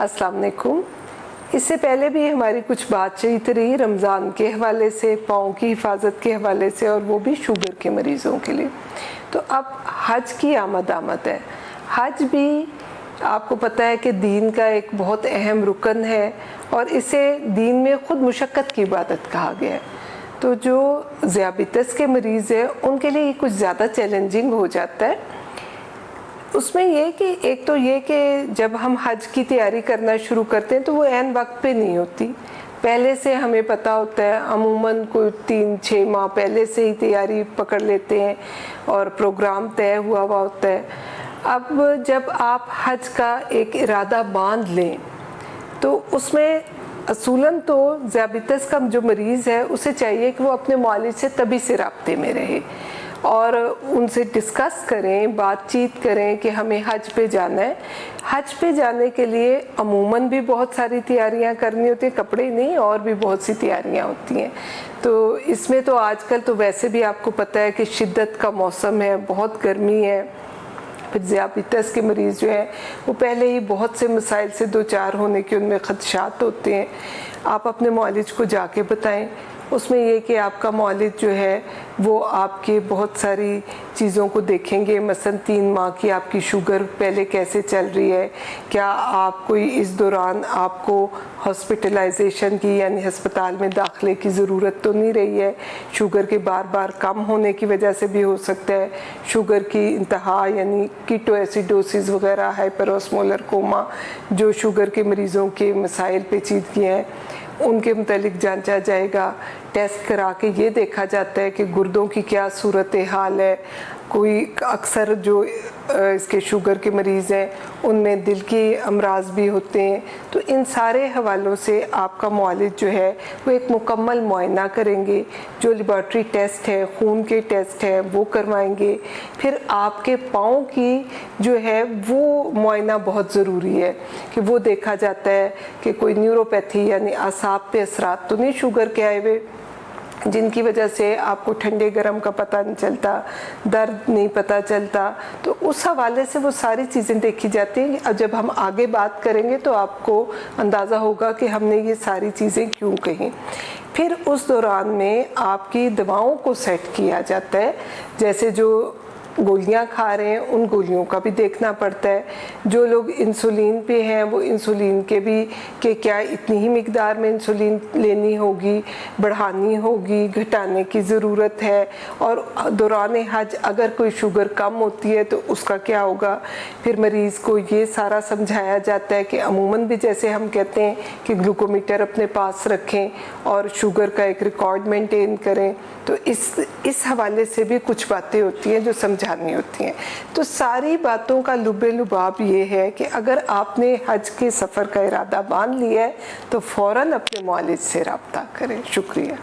अस्सलाम वालेकुम। इससे पहले भी हमारी कुछ बातचीत रही रमज़ान के हवाले से, पाँव की हिफाजत के हवाले से, और वो भी शुगर के मरीज़ों के लिए। तो अब हज की आमद है। हज भी आपको पता है कि दीन का एक बहुत अहम रुकन है और इसे दीन में ख़ुद मुशक्क़त की इबादत कहा गया है। तो जो ज़ियाबितस के मरीज़ हैं उनके लिए ये कुछ ज़्यादा चैलेंजिंग हो जाता है। उसमें ये कि एक तो ये कि जब हम हज की तैयारी करना शुरू करते हैं तो वो ऐन वक्त पे नहीं होती, पहले से हमें पता होता है। अमूमन कोई 3-6 माह पहले से ही तैयारी पकड़ लेते हैं और प्रोग्राम तय हुआ होता है। अब जब आप हज का एक इरादा बांध लें तो उसमें असूलन तो ज़ियाबितस का जो मरीज़ है उसे चाहिए कि वो अपने मुआलिज से तभी से राब्ते में रहे और उनसे डिस्कस करें, बातचीत करें कि हमें हज पे जाना है। हज पे जाने के लिए अमूमन भी बहुत सारी तैयारियां करनी होती हैं, कपड़े नहीं और भी बहुत सी तैयारियां होती हैं। तो इसमें तो आजकल तो वैसे भी आपको पता है कि शिद्दत का मौसम है, बहुत गर्मी है। फिर ज़ियाबितस के मरीज़ जो हैं वो पहले ही बहुत से मसाइल से दो चार होने के उनमें ख़दशात होते हैं। आप अपने मुआलिज को जाके बताएं। उसमें ये कि आपका मुआलिज जो है वो आपके बहुत सारी चीज़ों को देखेंगे, मसलन 3 माह की आपकी शुगर पहले कैसे चल रही है, क्या आप कोई इस दौरान आपको हॉस्पिटलाइजेशन की यानी हस्पताल में दाखिले की ज़रूरत तो नहीं रही है। शुगर के बार बार कम होने की वजह से भी हो सकता है, शुगर की इंतहा यानी कीटोएसिडोसिस वगैरह, हाइपरओस्मोलर कोमा जो शुगर के मरीज़ों के मसाइल पेचीदगी हैं उनके मुतालिक जांचा जाएगा। टेस्ट करा के ये देखा जाता है कि गुर्दों की क्या सूरत हाल है। कोई अक्सर जो इसके शुगर के मरीज़ हैं उनमें दिल के अमराज भी होते हैं। तो इन सारे हवालों से आपका मुआलिज जो है वो एक मुकम्मल मुआयना करेंगे। जो लेबॉरेटरी टेस्ट है, खून के टेस्ट है वो करवाएंगे। फिर आपके पाँव की जो है वो मुआयना बहुत ज़रूरी है कि वो देखा जाता है कि कोई न्यूरोपैथी यानी असाब पे असरात तो नहीं शुगर के आए हुए जिनकी वजह से आपको ठंडे गर्म का पता नहीं चलता, दर्द नहीं पता चलता। तो उस हवाले से वो सारी चीज़ें देखी जाती हैं। अब जब हम आगे बात करेंगे तो आपको अंदाज़ा होगा कि हमने ये सारी चीज़ें क्यों कहीं। फिर उस दौरान में आपकी दवाओं को सेट किया जाता है। जैसे जो गोलियां खा रहे हैं उन गोलियों का भी देखना पड़ता है। जो लोग इंसुलिन पे हैं वो इंसुलिन के भी कि क्या इतनी ही मिकदार में इंसुलिन लेनी होगी, बढ़ानी होगी, घटाने की ज़रूरत है। और दौरान हज अगर कोई शुगर कम होती है तो उसका क्या होगा। फिर मरीज़ को ये सारा समझाया जाता है कि अमूमन भी जैसे हम कहते हैं कि ग्लूकोमीटर अपने पास रखें और शुगर का एक रिकॉर्ड मेंटेन करें। तो इस हवाले से भी कुछ बातें होती हैं जो समझानी होती हैं। तो सारी बातों का लुबे लुबाब ये है कि अगर आपने हज के सफ़र का इरादा बांध लिया है तो फ़ौरन अपने मुआलिज से रब्ता करें। शुक्रिया।